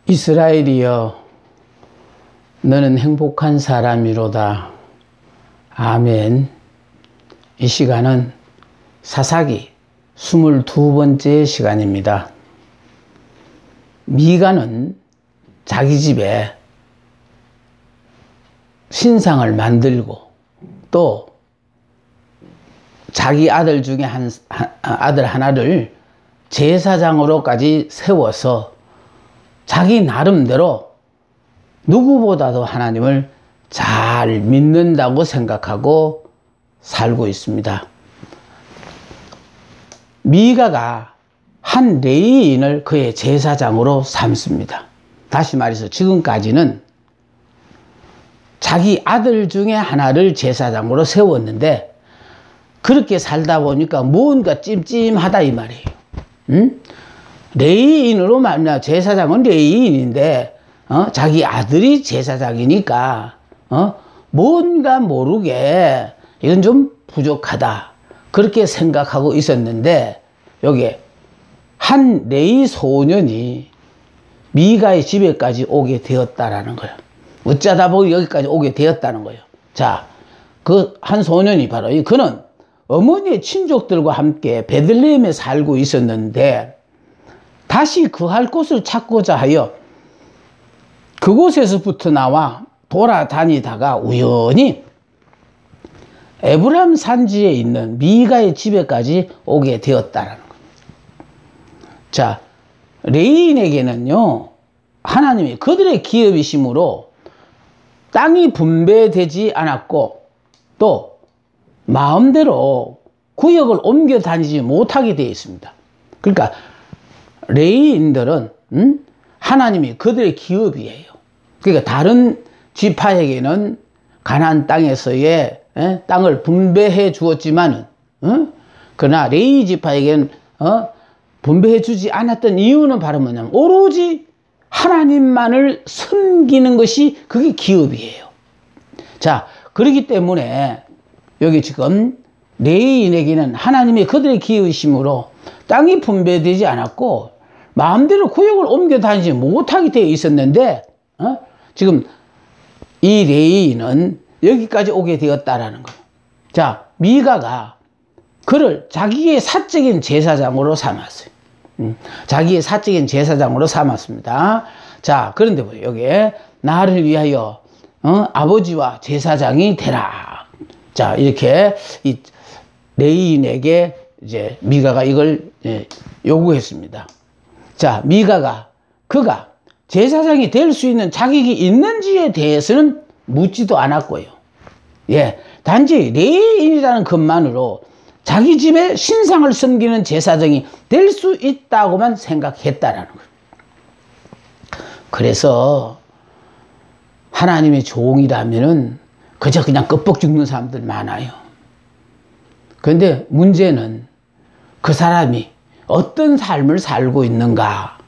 이스라엘이여, 너는 행복한 사람이로다. 아멘. 이 시간은 사사기 22번째 시간입니다. 미가는 자기 집에 신상을 만들고 또 자기 아들 중에 아들 하나를 제사장으로까지 세워서 자기 나름대로 누구보다도 하나님을 잘 믿는다고 생각하고 살고 있습니다. 미가가 한 레위인을 그의 제사장으로 삼습니다. 다시 말해서 지금까지는 자기 아들 중에 하나를 제사장으로 세웠는데 그렇게 살다 보니까 뭔가 찜찜하다 이 말이에요. 응? 레위인으로 말미암아 제사장은 레위인인데 자기 아들이 제사장이니까 뭔가 모르게 이건 좀 부족하다 그렇게 생각하고 있었는데 여기에 한 레위 소년이 미가의 집에까지 오게 되었다라는 거예요. 어쩌다 보니 여기까지 오게 되었다는 거예요. 자, 그 한 소년이 바로 그는 어머니의 친족들과 함께 베들레헴에 살고 있었는데 다시 거할 곳을 찾고자 하여 그곳에서부터 나와 돌아다니다가 우연히 에브라임 산지에 있는 미가의 집에까지 오게 되었다라는 겁니다. 자, 레위인에게는요, 하나님이 그들의 기업이심으로 땅이 분배되지 않았고 또 마음대로 구역을 옮겨 다니지 못하게 되어 있습니다. 그러니까 레위인들은 하나님이 그들의 기업이에요. 그러니까 다른 지파에게는 가나안 땅에서의 땅을 분배해 주었지만은 그러나 레위 지파에게는 분배해 주지 않았던 이유는 바로 뭐냐면 오로지 하나님만을 섬기는 것이 그게 기업이에요. 자, 그렇기 때문에 여기 지금 레위인에게는 하나님이 그들의 기업이심으로 땅이 분배되지 않았고 마음대로 구역을 옮겨 다니지 못하게 되어 있었는데 지금 이 레위인은 여기까지 오게 되었다라는 거예요. 자, 미가가 그를 자기의 사적인 제사장으로 삼았어요. 자기의 사적인 제사장으로 삼았습니다. 자, 그런데 뭐 여기에 나를 위하여 아버지와 제사장이 되라. 자, 이렇게 이 레위인에게 이제 미가가 이걸 요구했습니다. 자, 미가가 그가 제사장이 될 수 있는 자격이 있는지에 대해서는 묻지도 않았고요. 예, 단지 레위인이라는 것만으로 자기 집에 신상을 섬기는 제사장이 될 수 있다고만 생각했다라는 거예요. 그래서 하나님의 종이라면은 그저 그냥 껍벅 죽는 사람들 많아요. 그런데 문제는 그 사람이 어떤 삶을 살고 있는가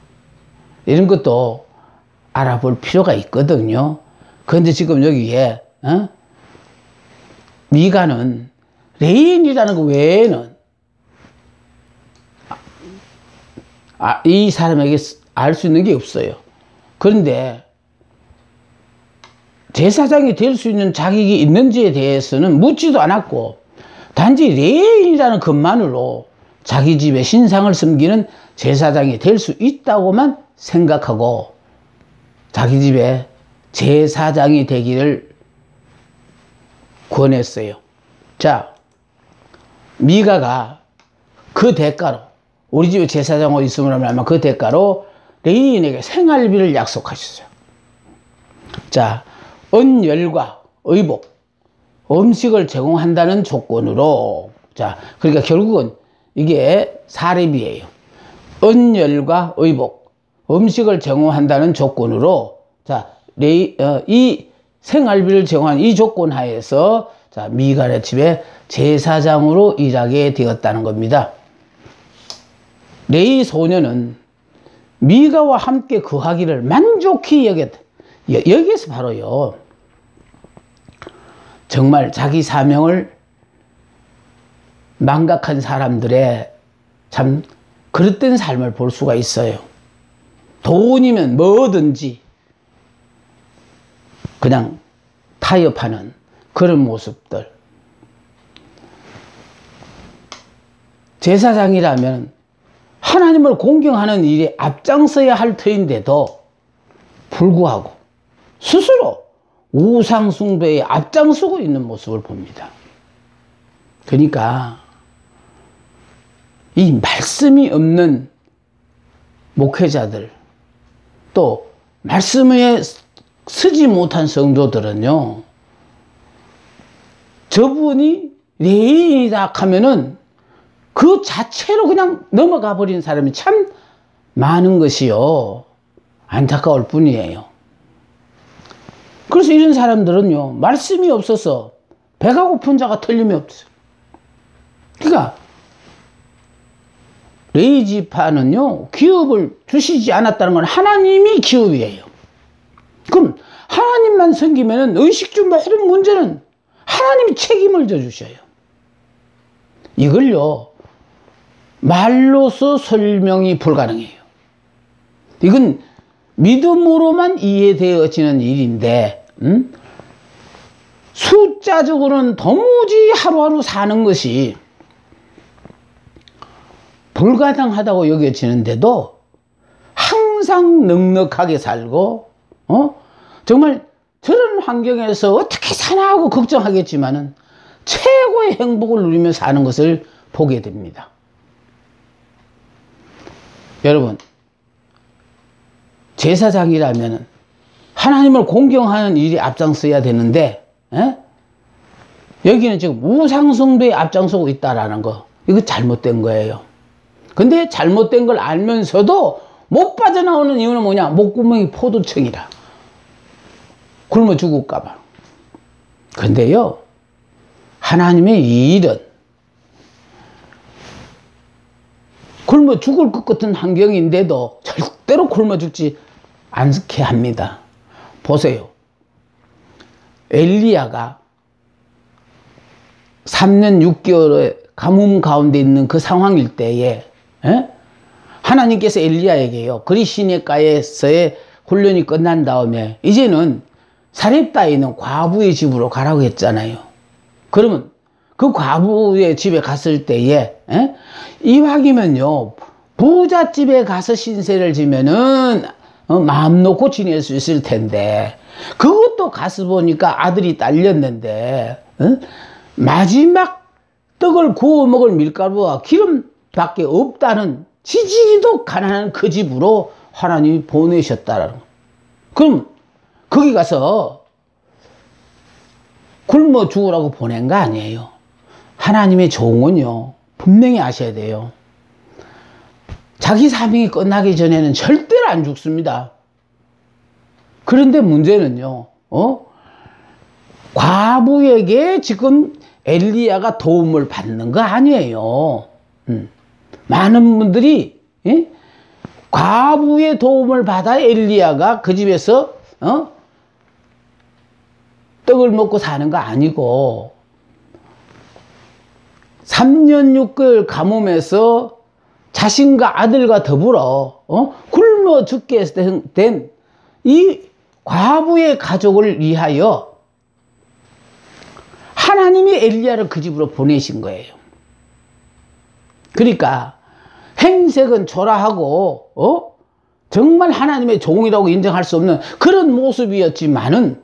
이런 것도 알아볼 필요가 있거든요. 그런데 지금 여기에 미가는 레위인이라는 것 외에는 이 사람에게 알 수 있는 게 없어요. 그런데 제사장이 될 수 있는 자격이 있는지에 대해서는 묻지도 않았고 단지 레위인이라는 것만으로 자기 집에 신상을 섬기는 제사장이 될 수 있다고만 생각하고 자기 집에 제사장이 되기를 권했어요. 자, 미가가 그 대가로 우리 집에 제사장으로 있음으로 말하면 그 대가로 레위인에게 생활비를 약속하셨어요. 자, 언열과 의복, 음식을 제공한다는 조건으로 자, 그러니까 결국은 이게 사례비예요. 언열과 의복, 음식을 제공한다는 조건으로 자, 이 생활비를 제공한 이 조건 하에서 자, 미가의 집에 제사장으로 일하게 되었다는 겁니다. 레위 소년은 미가와 함께 거하기를 만족히 여겼다. 여기에서 바로요, 정말 자기 사명을 망각한 사람들의 참 그릇된 삶을 볼 수가 있어요. 돈이면 뭐든지 그냥 타협하는 그런 모습들. 제사장이라면 하나님을 공경하는 일에 앞장서야 할 터인데도 불구하고 스스로 우상숭배에 앞장서고 있는 모습을 봅니다. 그러니까 이 말씀이 없는 목회자들, 또 말씀에 서지 못한 성도들은요, 저분이 레인이다 하면은 그 자체로 그냥 넘어가 버린 사람이 참 많은 것이요, 안타까울 뿐이에요. 그래서 이런 사람들은요, 말씀이 없어서 배가 고픈 자가 틀림없어요. 그러니까 레이지파는요, 기업을 주시지 않았다는 건 하나님이 기업이에요. 그럼 하나님만 섬기면은 의식주 모든 문제는 하나님이 책임을 져주셔요. 이걸요, 말로서 설명이 불가능해요. 이건 믿음으로만 이해되어지는 일인데, 숫자적으로는 도무지 하루하루 사는 것이 불가능하다고 여겨지는데도 항상 넉넉하게 살고, 정말 저런 환경에서 어떻게 사나 하고 걱정하겠지만은 최고의 행복을 누리며 사는 것을 보게 됩니다. 여러분, 제사장이라면 하나님을 공경하는 일이 앞장서야 되는데, 여기는 지금 우상숭배에 앞장서고 있다라는 거, 이거 잘못된 거예요. 근데 잘못된 걸 알면서도 못 빠져나오는 이유는 뭐냐? 목구멍이 포도청이라. 굶어 죽을까봐. 근데요, 하나님의 이 일은 굶어 죽을 것 같은 환경인데도 절대로 굶어 죽지 않게 합니다. 보세요. 엘리야가 3년 6개월의 가뭄 가운데 있는 그 상황일 때에, 하나님께서 엘리야에게요, 그리 시내가에서의 훈련이 끝난 다음에 이제는 사렙다에 있는 과부의 집으로 가라고 했잖아요. 그러면 그 과부의 집에 갔을 때에, 이왕이면요, 부잣집에 가서 신세를 지면은 마음 놓고 지낼 수 있을 텐데, 그것도 가서 보니까 아들이 딸렸는데, 마지막 떡을 구워 먹을 밀가루와 기름밖에 없다는 지지리도 가난한 그 집으로 하나님이 보내셨다라는 거. 그럼 거기 가서 굶어 죽으라고 보낸 거 아니에요. 하나님의 종은요, 분명히 아셔야 돼요. 자기 사명이 끝나기 전에는 절대로 안 죽습니다. 그런데 문제는요, 과부에게 지금 엘리야가 도움을 받는 거 아니에요. 많은 분들이 과부의 도움을 받아 엘리야가 그 집에서 떡을 먹고 사는 거 아니고, 3년 6개월 가뭄에서 자신과 아들과 더불어 굶어 죽게 된 이 과부의 가족을 위하여 하나님이 엘리야를 그 집으로 보내신 거예요. 그러니까 행색은 초라하고 정말 하나님의 종이라고 인정할 수 없는 그런 모습이었지만은,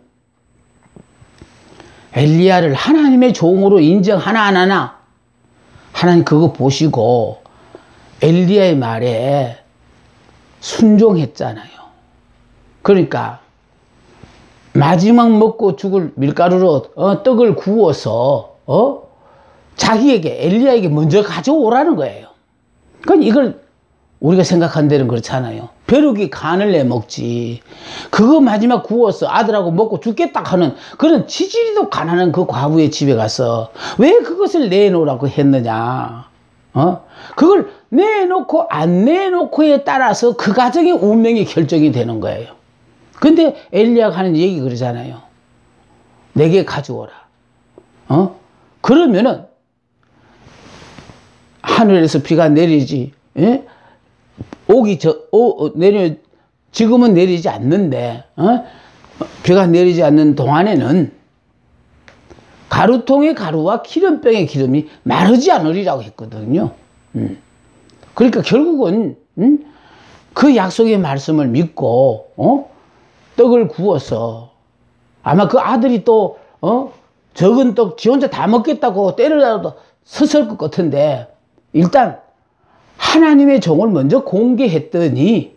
엘리야를 하나님의 종으로 인정하나 안 하나, 하나님 그거 보시고 엘리야의 말에 순종했잖아요. 그러니까 마지막 먹고 죽을 밀가루로 떡을 구워서 자기에게, 엘리야에게 먼저 가져오라는 거예요. 그러니까 이걸 우리가 생각한 대로는 그렇잖아요. 벼룩이 간을 내 먹지, 그거 마지막 구워서 아들하고 먹고 죽겠다 하는 그런 지지리도 가난한 그 과부의 집에 가서 왜 그것을 내놓으라고 했느냐. 그걸 내놓고 안 내놓고에 따라서 그 가정의 운명이 결정이 되는 거예요. 근데 엘리야가 하는 얘기 그러잖아요. 내게 가져오라. 그러면은 하늘에서 비가 내리지, 내려 지금은 내리지 않는데, 비가 내리지 않는 동안에는 가루통의 가루와 기름병의 기름이 마르지 않으리라고 했거든요. 그러니까 결국은 그 약속의 말씀을 믿고 떡을 구워서 아마 그 아들이 또 적은 떡 지 혼자 다 먹겠다고 때려라도 섰을 것 같은데 일단 하나님의 종을 먼저 공개했더니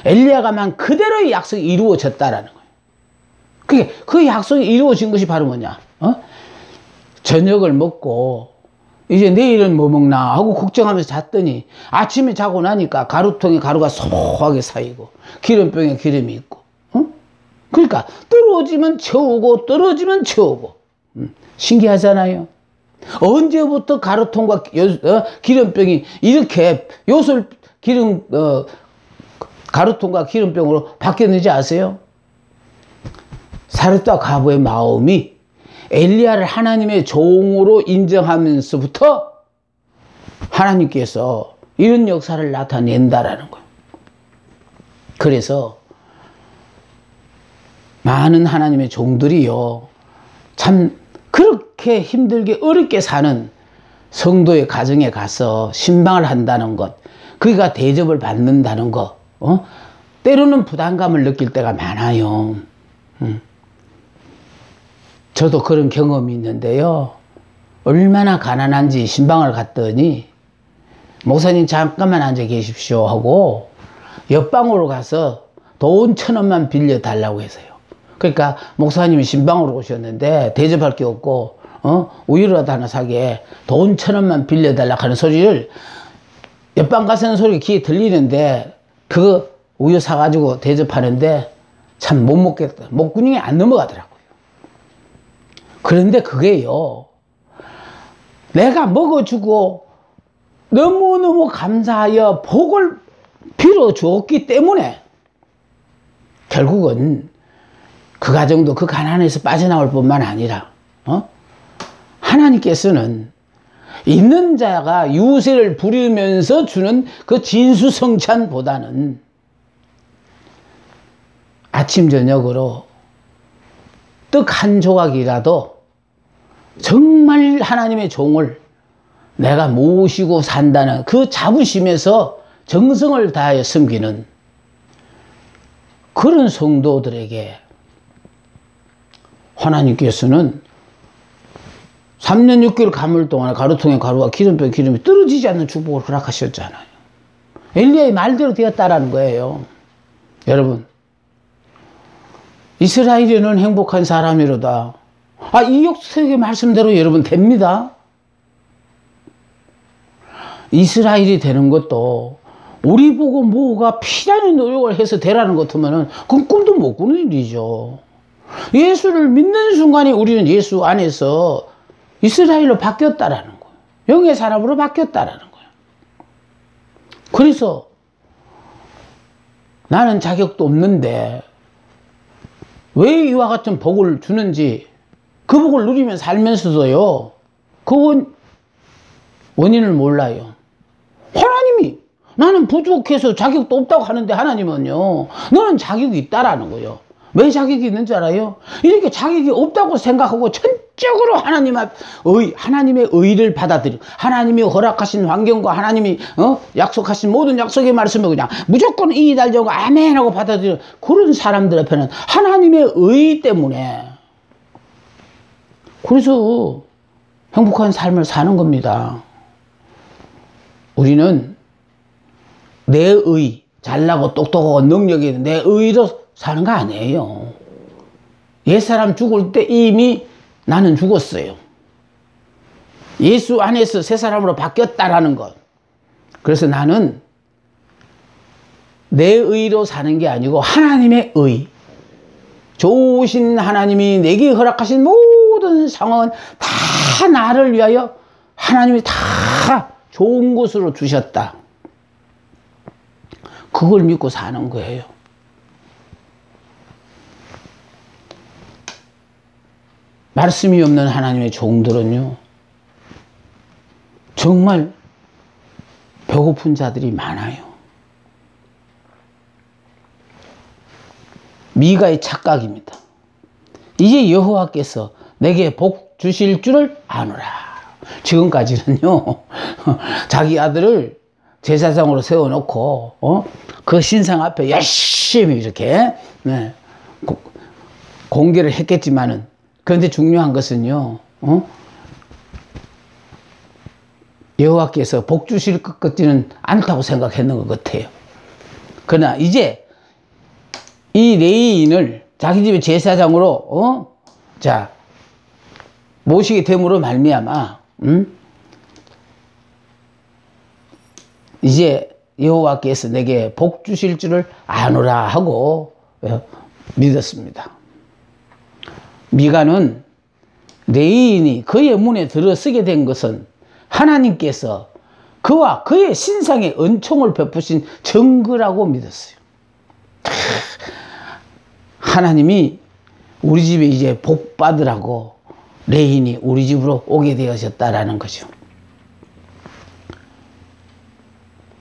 엘리야가만 그대로의 약속이 이루어졌다라는 거예요. 그게 그 약속이 이루어진 것이 바로 뭐냐? 저녁을 먹고 이제 내일은 뭐 먹나 하고 걱정하면서 잤더니 아침에 자고 나니까 가루통에 가루가 소하게 쌓이고 기름병에 기름이 있고 그러니까 떨어지면 채우고 떨어지면 채우고 신기하잖아요. 언제부터 가루통과 기름병이 이렇게 가루통과 기름병으로 바뀌었는지 아세요? 사르타 과부의 마음이 엘리야를 하나님의 종으로 인정하면서부터 하나님께서 이런 역사를 나타낸다라는 거예요. 그래서 많은 하나님의 종들이요, 참 그렇게 힘들게 어렵게 사는 성도의 가정에 가서 신방을 한다는 것, 그가 대접을 받는다는 것, 때로는 부담감을 느낄 때가 많아요. 저도 그런 경험이 있는데요. 얼마나 가난한지 신방을 갔더니 목사님 잠깐만 앉아 계십시오 하고 옆방으로 가서 돈 1,000원만 빌려달라고 해서요. 그러니까 목사님이 신방으로 오셨는데 대접할 게 없고 우유라도 하나 사게 돈 1,000원만 빌려달라고 하는 소리를 옆방 가서는 소리가 귀에 들리는데 그거 우유 사가지고 대접하는데 참 못 먹겠다. 목구멍이 안 넘어가더라고요. 그런데 그게요, 내가 먹어주고 너무너무 감사하여 복을 빌어주었기 때문에 결국은 그 가정도 그 가난에서 빠져나올 뿐만 아니라 하나님께서는 있는 자가 유세를 부리면서 주는 그 진수성찬보다는 아침 저녁으로 떡 한 조각이라도 정말 하나님의 종을 내가 모시고 산다는 그 자부심에서 정성을 다하여 섬기는 그런 성도들에게 하나님께서는 3년 6개월 가물 동안에 가루통에 가루와 기름병에 기름이 떨어지지 않는 축복을 허락하셨잖아요. 엘리야의 말대로 되었다라는 거예요. 여러분, 이스라엘에는 행복한 사람이로다. 이 역사의 말씀대로 여러분 됩니다. 이스라엘이 되는 것도 우리 보고 뭐가 피라는 노력을 해서 되라는 것 같으면 그건 꿈도 못 꾸는 일이죠. 예수를 믿는 순간에 우리는 예수 안에서 이스라엘로 바뀌었다라는 거예요. 영의 사람으로 바뀌었다라는 거예요. 그래서 나는 자격도 없는데 왜 이와 같은 복을 주는지, 그 복을 누리며 살면서도요, 그 원인을 몰라요. 하나님이 나는 부족해서 자격도 없다고 하는데 하나님은요, 너는 자격이 있다라는 거예요. 왜 자격이 있는 줄 알아요? 이렇게 자격이 없다고 생각하고 전적으로 하나님의 의를 받아들이고 하나님이 허락하신 환경과 하나님이 약속하신 모든 약속의 말씀을 그냥 무조건 이달려고 아멘 하고 받아들이는 그런 사람들 앞에는 하나님의 의 때문에 그래서 행복한 삶을 사는 겁니다. 우리는 내 의, 잘나고 똑똑하고 능력이 있는 내 의로 사는 거 아니에요. 옛사람 죽을 때 이미 나는 죽었어요. 예수 안에서 새 사람으로 바뀌었다라는 것. 그래서 나는 내 의로 사는 게 아니고 하나님의 의. 좋으신 하나님이 내게 허락하신 모든 상황은 다 나를 위하여 하나님이 다 좋은 곳으로 주셨다. 그걸 믿고 사는 거예요. 말씀이 없는 하나님의 종들은요, 정말 배고픈 자들이 많아요. 미가의 착각입니다. 이제 여호와께서 내게 복 주실 줄을 아노라. 지금까지는요, 자기 아들을 제사장으로 세워놓고, 그 신상 앞에 열심히 이렇게, 공개를 했겠지만은, 그런데 중요한 것은요, 여호와께서 복 주실 것 같지는 않다고 생각했는 것 같아요. 그러나 이제 이 레위인을 자기 집의 제사장으로 모시게 됨으로 말미암아 이제 여호와께서 내게 복 주실 줄을 아노라 하고 믿었습니다. 미가는 레위인이 그의 문에 들어서게 된 것은 하나님께서 그와 그의 신상에 은총을 베푸신 증거라고 믿었어요. 하나님이 우리 집에 이제 복 받으라고 레위인이 우리 집으로 오게 되어졌다라는 거죠.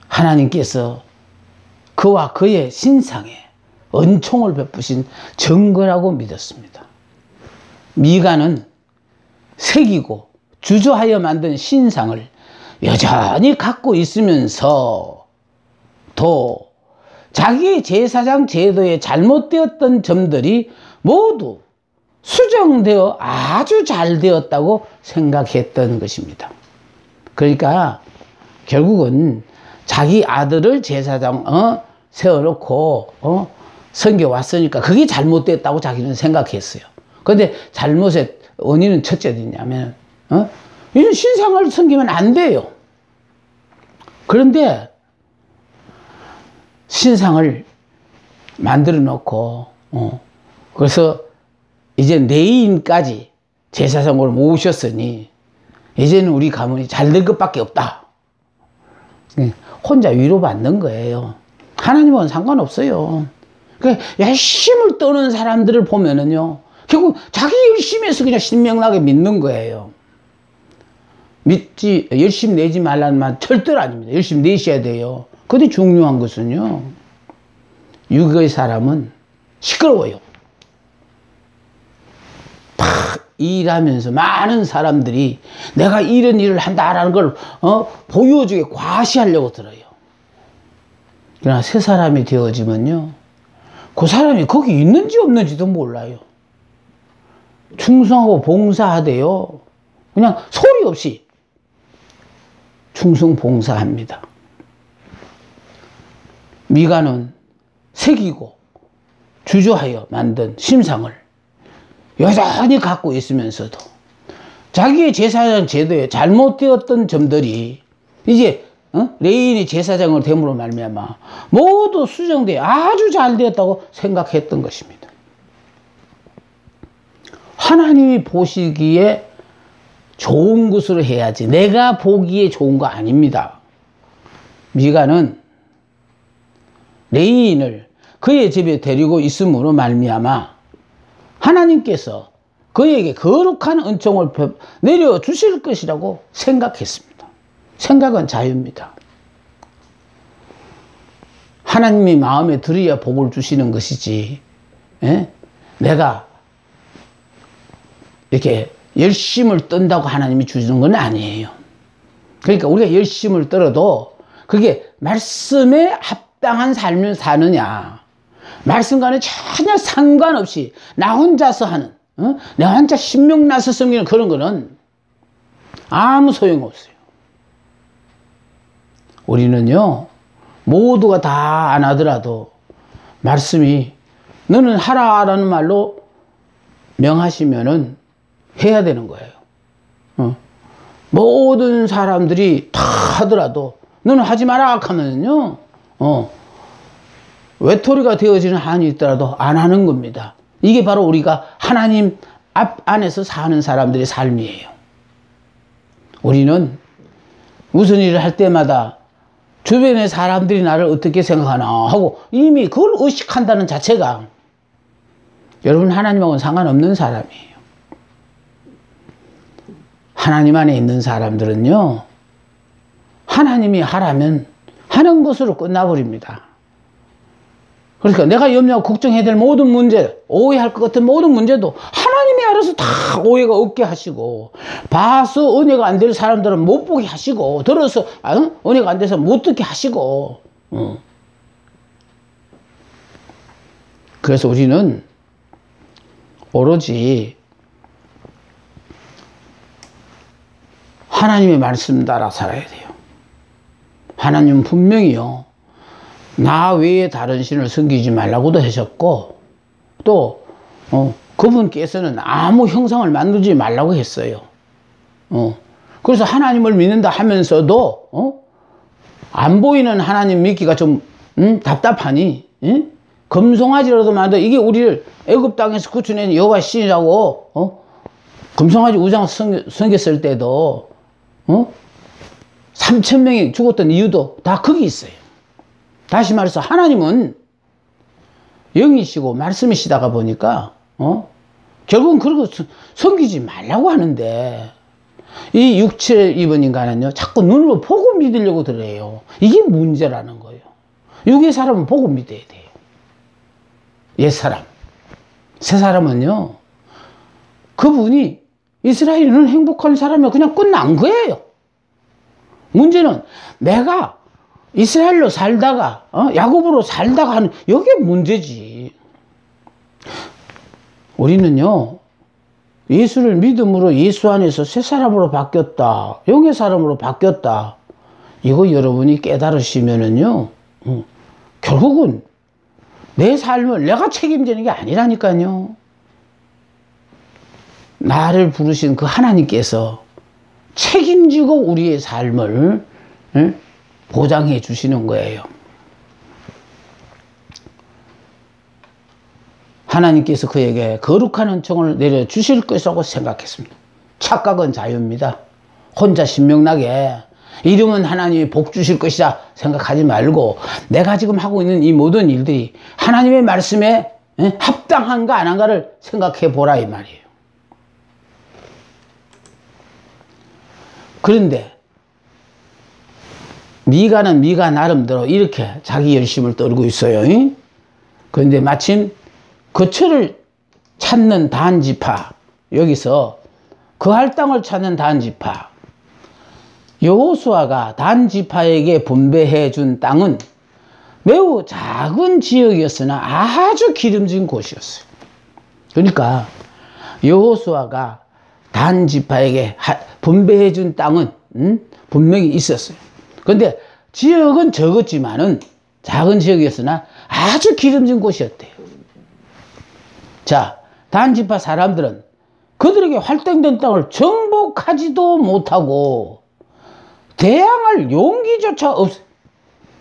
하나님께서 그와 그의 신상에 은총을 베푸신 증거라고 믿었습니다. 미가는 새기고 주저하여 만든 신상을 여전히 갖고 있으면서 또 자기의 제사장 제도에 잘못되었던 점들이 모두 수정되어 아주 잘 되었다고 생각했던 것입니다. 그러니까 결국은 자기 아들을 제사장 세워놓고 섬겨왔으니까 그게 잘못됐다고 자기는 생각했어요. 그런데 잘못의 원인은 첫째 어디냐면 이런 신상을 섬기면 안 돼요. 그런데 신상을 만들어 놓고 그래서 이제 레위인까지 제사장으로 모으셨으니 이제는 우리 가문이 잘 될 것밖에 없다. 혼자 위로받는 거예요. 하나님은 상관없어요. 그러니까 열심을 떠는 사람들을 보면은요, 결국 자기 열심히 해서 그냥 신명나게 믿는 거예요. 열심히 내지 말라는 말 절대로 아닙니다. 열심히 내셔야 돼요. 근데 중요한 것은요, 육의 사람은 시끄러워요. 막 일하면서 많은 사람들이 내가 이런 일을 한다라는 걸 보여주게 과시하려고 들어요. 그러나 새 사람이 되어지면요, 그 사람이 거기 있는지 없는지도 몰라요. 충성하고 봉사하대요. 그냥 소리 없이 충성 봉사합니다. 미가는 새기고 주저하여 만든 신상을 여전히 갖고 있으면서도 자기의 제사장 제도에 잘못되었던 점들이 이제 레위인이 제사장을 됨으로 말미암아 모두 수정되어 아주 잘 되었다고 생각했던 것입니다. 하나님이 보시기에 좋은 것으로 해야지 내가 보기에 좋은 거 아닙니다. 미가는 레위인을 그의 집에 데리고 있음으로 말미암아 하나님께서 그에게 거룩한 은총을 내려주실 것이라고 생각했습니다. 생각은 자유입니다. 하나님이 마음에 들어야 복을 주시는 것이지, 내가 이렇게 열심을 떤다고 하나님이 주시는 건 아니에요. 그러니까 우리가 열심을 떨어도 그게 말씀에 합당한 삶을 사느냐, 말씀과는 전혀 상관없이 나 혼자서 하는, 내 혼자 신명나서 섬기는 그런 거는 아무 소용없어요. 우리는요, 모두가 다 안 하더라도 말씀이 너는 하라라는 말로 명하시면은 해야 되는 거예요. 모든 사람들이 다 하더라도 너는 하지 마라 하면은요, 외톨이가 되어지는 한이 있더라도 안 하는 겁니다. 이게 바로 우리가 하나님 앞 안에서 사는 사람들의 삶이에요. 우리는 무슨 일을 할 때마다 주변의 사람들이 나를 어떻게 생각하나 하고 이미 그걸 의식한다는 자체가 여러분 하나님하고는 상관없는 사람이에요. 하나님 안에 있는 사람들은요, 하나님이 하라면 하는 것으로 끝나버립니다. 그러니까 내가 염려하고 걱정해야 될 모든 문제, 오해할 것 같은 모든 문제도 하나님이 알아서 다 오해가 없게 하시고, 봐서 은혜가 안 될 사람들은 못 보게 하시고, 들어서 은혜가 안 돼서 못 듣게 하시고. 그래서 우리는 오로지 하나님의 말씀 따라 살아야 돼요. 하나님은 분명히요, 나 외에 다른 신을 섬기지 말라고도 하셨고, 또 그분께서는 아무 형상을 만들지 말라고 했어요. 그래서 하나님을 믿는다 하면서도 안 보이는 하나님 믿기가 좀 답답하니, 금송아지라도 만들어, 이게 우리를 애굽 땅에서 구출해낸 여호와 신이라고 금송아지 우상 섬겼을 때도 3,000명이 죽었던 이유도 다 거기 있어요. 다시 말해서 하나님은 영이시고 말씀이시다가 보니까 결국은 그런 거 섬기지 말라고 하는데, 이 육체를 입은 인간은요 자꾸 눈으로 보고 믿으려고 그래요. 이게 문제라는 거예요. 육의 사람은 보고 믿어야 돼요. 옛사람. 새사람은요, 그분이 이스라엘은 행복한 사람이 그냥 끝난 거예요. 문제는 내가 이스라엘로 살다가 야곱으로 살다가 하는, 이게 문제지. 우리는요 예수를 믿음으로 예수 안에서 새 사람으로 바뀌었다, 영의 사람으로 바뀌었다, 이거 여러분이 깨달으시면은요 결국은 내 삶을 내가 책임지는 게 아니라니까요. 나를 부르신 그 하나님께서 책임지고 우리의 삶을 보장해 주시는 거예요. 하나님께서 그에게 거룩한 은총을 내려주실 것이라고 생각했습니다. 착각은 자유입니다. 혼자 신명나게 이름은 하나님이 복 주실 것이다 생각하지 말고, 내가 지금 하고 있는 이 모든 일들이 하나님의 말씀에 합당한가 안 한가를 생각해 보라 이 말이에요. 그런데 미가는 미가 나름대로 이렇게 자기 열심을 떨고 있어요. 그런데 마침 거처를 찾는 단지파, 여기서 거할 땅을 찾는 단지파, 여호수아가 단지파에게 분배해 준 땅은 매우 작은 지역이었으나 아주 기름진 곳이었어요. 그러니까 여호수아가 단지파에게 분배해 준 땅은 분명히 있었어요. 그런데 지역은 적었지만은 작은 지역이었으나 아주 기름진 곳이었대요. 자, 단지파 사람들은 그들에게 활동된 땅을 정복하지도 못하고 대항할 용기조차 없어요.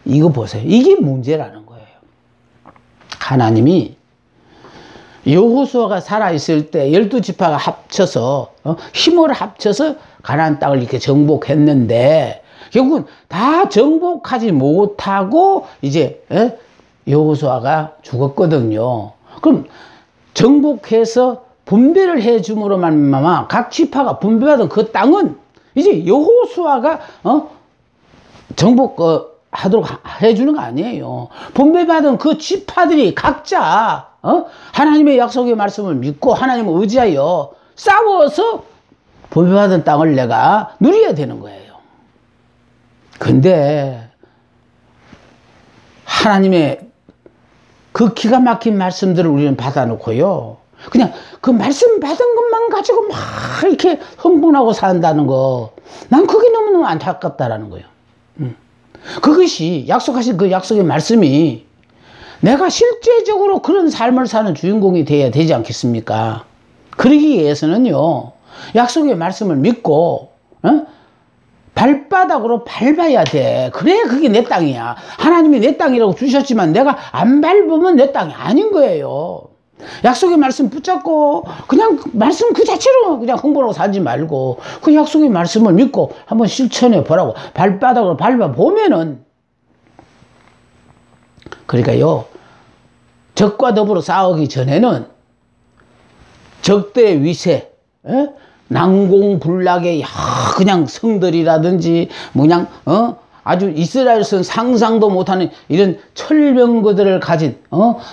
이거 보세요. 이게 문제라는 거예요. 하나님이 여호수아가 살아있을 때 12지파가 합쳐서 힘을 합쳐서 가나안 땅을 이렇게 정복했는데, 결국은 다 정복하지 못하고 이제 여호수아가 죽었거든요. 그럼 정복해서 분배를 해줌으로만 말미암아 각 지파가 분배받은 그 땅은 이제 여호수아가 정복하도록 해주는 거 아니에요. 분배받은 그 지파들이 각자 하나님의 약속의 말씀을 믿고 하나님을 의지하여 싸워서 분배받은 땅을 내가 누려야 되는 거예요. 근데 하나님의 그 기가 막힌 말씀들을 우리는 받아놓고요, 그냥 그 말씀 받은 것만 가지고 막 이렇게 흥분하고 산다는 거, 난 그게 너무너무 안타깝다라는 거예요. 그것이 약속하신 그 약속의 말씀이 내가 실제적으로 그런 삶을 사는 주인공이 돼야 되지 않겠습니까? 그러기 위해서는요, 약속의 말씀을 믿고 발바닥으로 밟아야 돼. 그래야 그게 내 땅이야. 하나님이 내 땅이라고 주셨지만 내가 안 밟으면 내 땅이 아닌 거예요. 약속의 말씀 붙잡고 그냥 말씀 그 자체로 그냥 흥분하고 살지 말고 그 약속의 말씀을 믿고 한번 실천해 보라고. 발바닥으로 밟아 보면은, 그러니까요, 적과 더불어 싸우기 전에는 적들의 위세, 난공불락의 그냥 성들이라든지 그냥 아주 이스라엘에서는 상상도 못하는 이런 철병거들을 가진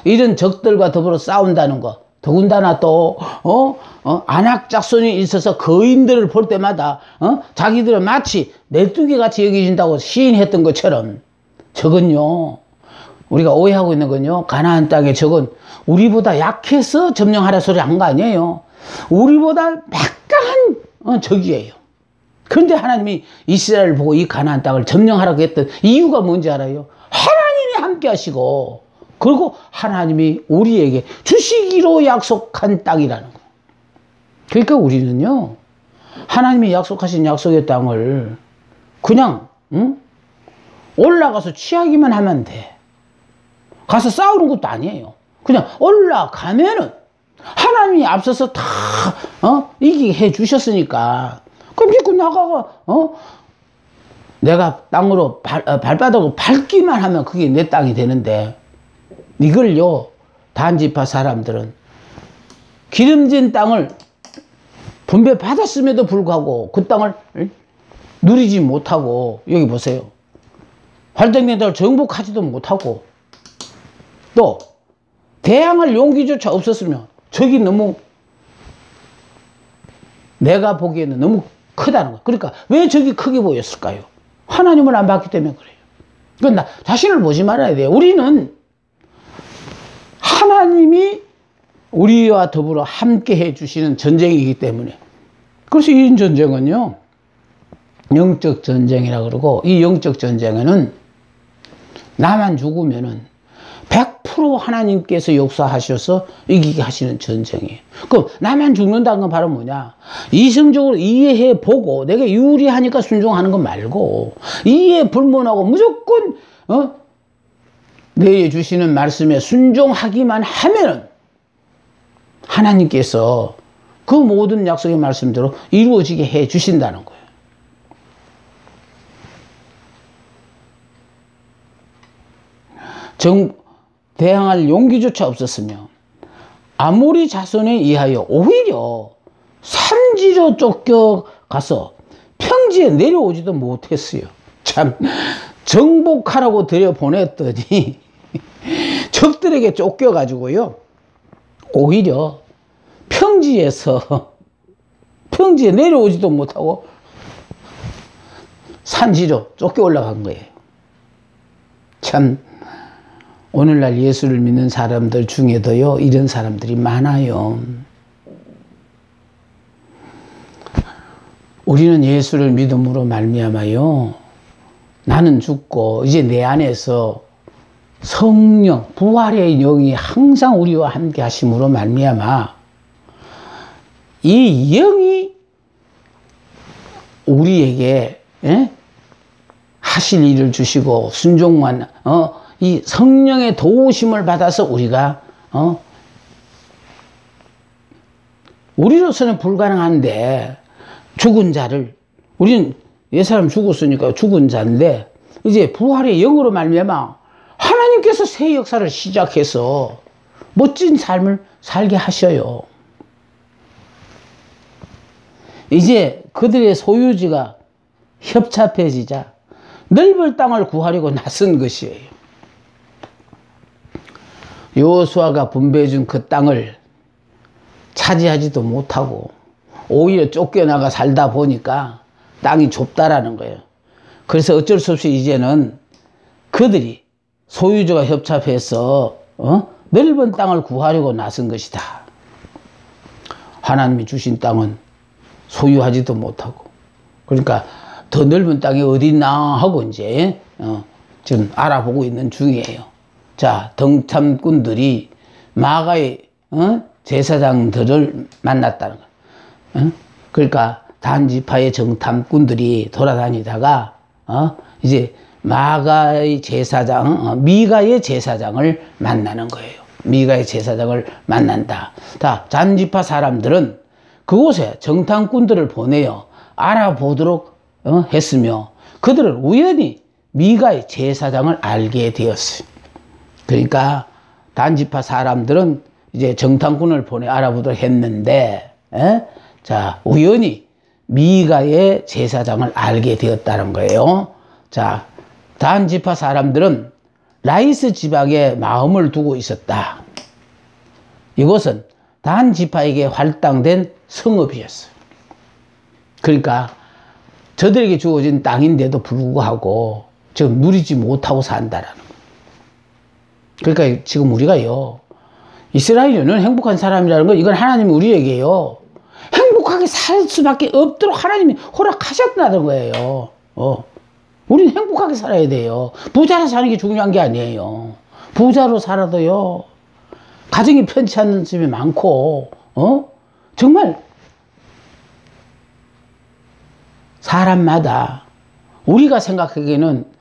이런 적들과 더불어 싸운다는 거. 더군다나 또 안악작손이 있어서 거인들을 볼 때마다 자기들은 마치 메뚜기같이 여겨진다고 시인했던 것처럼, 저건요, 우리가 오해하고 있는 건요, 가나안 땅의 적은 우리보다 약해서 점령하라 소리 한 거 아니에요. 우리보다 막강한 적이에요. 그런데 하나님이 이스라엘을 보고 이 가나안 땅을 점령하라고 했던 이유가 뭔지 알아요? 하나님이 함께 하시고, 그리고 하나님이 우리에게 주시기로 약속한 땅이라는 거예요. 그러니까 우리는요, 하나님이 약속하신 약속의 땅을 그냥 올라가서 취하기만 하면 돼. 가서 싸우는 것도 아니에요. 그냥 올라가면은 하나님이 앞서서 다 이기게 해 주셨으니까 그럼 믿고 나가가 내가 땅으로 발바닥으로 밟기만 하면 그게 내 땅이 되는데, 이걸요, 단지파 사람들은 기름진 땅을 분배 받았음에도 불구하고 그 땅을 누리지 못하고, 여기 보세요, 활동된 땅을 정복하지도 못하고, 또 대항할 용기조차 없었으면 적이 너무, 내가 보기에는 너무 크다는 거예요. 그러니까 왜 적이 크게 보였을까요? 하나님을 안 봤기 때문에 그래요. 그러니까 자신을 보지 말아야 돼요. 우리는 하나님이 우리와 더불어 함께 해주시는 전쟁이기 때문에. 그래서 이 전쟁은요, 영적 전쟁이라 그러고, 이 영적 전쟁에는 나만 죽으면은 100% 하나님께서 역사하셔서 이기게 하시는 전쟁이에요. 그럼 나만 죽는다는 건 바로 뭐냐? 이성적으로 이해해 보고 내가 유리하니까 순종하는 거 말고, 이해 불문하고 무조건 내주시는 말씀에 순종하기만 하면은 하나님께서 그 모든 약속의 말씀대로 이루어지게 해 주신다는 거예요. 대항할 용기조차 없었으며 아모리 자손에 의하여 오히려 산지로 쫓겨가서 평지에 내려오지도 못했어요. 참, 정복하라고 들여보냈더니 적들에게 쫓겨가지고요, 오히려 평지에 내려오지도 못하고 산지로 쫓겨 올라간 거예요. 참, 오늘날 예수를 믿는 사람들 중에도요, 이런 사람들이 많아요. 우리는 예수를 믿음으로 말미암아요, 나는 죽고 이제 내 안에서 성령, 부활의 영이 항상 우리와 함께 하심으로 말미암아 이 영이 우리에게 하실 일을 주시고 순종만 이 성령의 도우심을 받아서 우리가 우리로서는 불가능한데, 죽은 자를, 우리는 옛사람 죽었으니까 죽은 자인데 이제 부활의 영으로 말미암아 하나님께서 새 역사를 시작해서 멋진 삶을 살게 하셔요. 이제 그들의 소유지가 협착해지자 넓은 땅을 구하려고 나선 것이에요. 여호수아가 분배해준 그 땅을 차지하지도 못하고 오히려 쫓겨나가 살다 보니까 땅이 좁다라는 거예요. 그래서 어쩔 수 없이 이제는 그들이 소유주가 협착해서 넓은 땅을 구하려고 나선 것이다. 하나님이 주신 땅은 소유하지도 못하고, 그러니까 더 넓은 땅이 어디 있나 하고 이제 지금 알아보고 있는 중이에요. 자, 정탐꾼들이 마가의 제사장들을 만났다는 거예요. 그러니까 단지파의 정탐꾼들이 돌아다니다가 이제 마가의 제사장, 미가의 제사장을 만나는 거예요. 미가의 제사장을 만난다. 자, 단지파 사람들은 그곳에 정탐꾼들을 보내어 알아보도록 했으며, 그들은 우연히 미가의 제사장을 알게 되었어요. 그러니까 단지파 사람들은 이제 정탐꾼을 보내 알아보도록 했는데, 자, 우연히 미가의 제사장을 알게 되었다는 거예요. 자, 단 지파 사람들은 라이스 지방에 마음을 두고 있었다. 이곳은 단 지파에게 할당된 성읍이었어요. 그러니까 저들에게 주어진 땅인데도 불구하고 지금 누리지 못하고 산다라는 거예요. 그러니까 지금 우리가요, 이스라엘은 행복한 사람이라는 건 이건 하나님이 우리에게요, 행복하게 살 수밖에 없도록 하나님이 허락하셨다는 거예요. 우리는 행복하게 살아야 돼요. 부자로 사는 게 중요한 게 아니에요. 부자로 살아도요, 가정이 편치 않는 집이 많고, 정말 사람마다 우리가 생각하기에는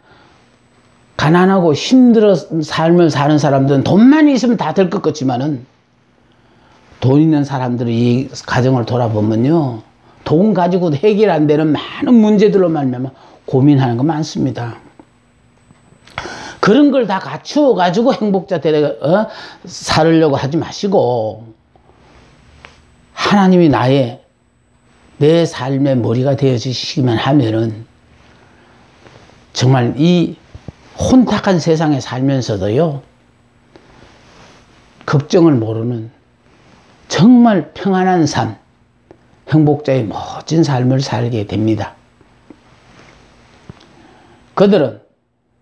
가난하고 힘들어 삶을 사는 사람들은 돈만 있으면 다 될 것 같지만은, 돈 있는 사람들의 이 가정을 돌아보면요, 돈 가지고도 해결 안 되는 많은 문제들로 말미암아 고민하는 거 많습니다. 그런 걸 다 갖추어 가지고 행복자 살으려고 하지 마시고, 하나님이 내 삶의 머리가 되어주시기만 하면은 정말 이 혼탁한 세상에 살면서도요, 걱정을 모르는 정말 평안한 삶, 행복자의 멋진 삶을 살게 됩니다. 그들은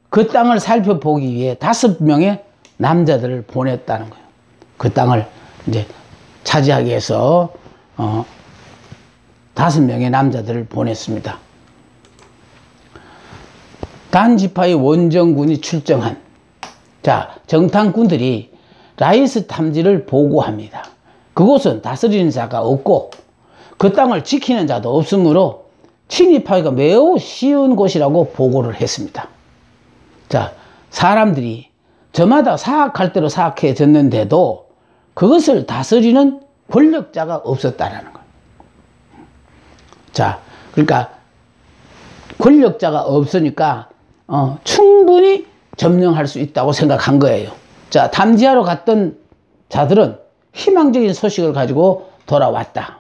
그 땅을 살펴보기 위해 5명의 남자들을 보냈다는 거예요. 그 땅을 이제 차지하기 위해서 5명의 남자들을 보냈습니다. 단 지파의 원정군이 출정한, 정탐꾼들이 라이스 탐지를 보고합니다. 그곳은 다스리는 자가 없고 그 땅을 지키는 자도 없으므로 침입하기가 매우 쉬운 곳이라고 보고를 했습니다. 사람들이 저마다 사악할 대로 사악해졌는데도 그것을 다스리는 권력자가 없었다라는 거예요. 그러니까 권력자가 없으니까 충분히 점령할 수 있다고 생각한 거예요. 탐지하러 갔던 자들은 희망적인 소식을 가지고 돌아왔다.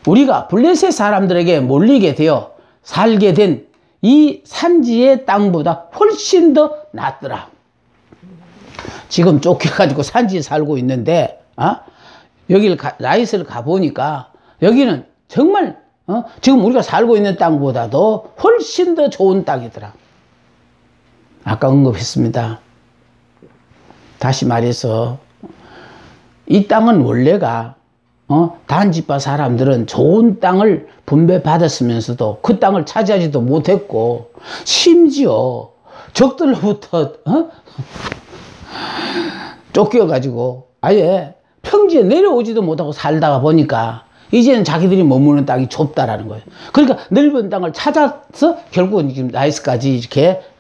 우리가 블레셋 사람들에게 몰리게 되어 살게 된 이 산지의 땅보다 훨씬 더 낫더라. 지금 쫓겨가지고 산지에 살고 있는데, 라이스를 가보니까 여기는 정말 지금 우리가 살고 있는 땅보다도 훨씬 더 좋은 땅이더라. 아까 언급했습니다. 다시 말해서 이 땅은 원래가 단지파 사람들은 좋은 땅을 분배받았으면서도 그 땅을 차지하지도 못했고, 심지어 적들로부터 쫓겨가지고 아예 평지에 내려오지도 못하고 살다가 보니까 이제는 자기들이 머무는 땅이 좁다라는 거예요. 그러니까 넓은 땅을 찾아서 결국은 지금 라이스까지 이렇게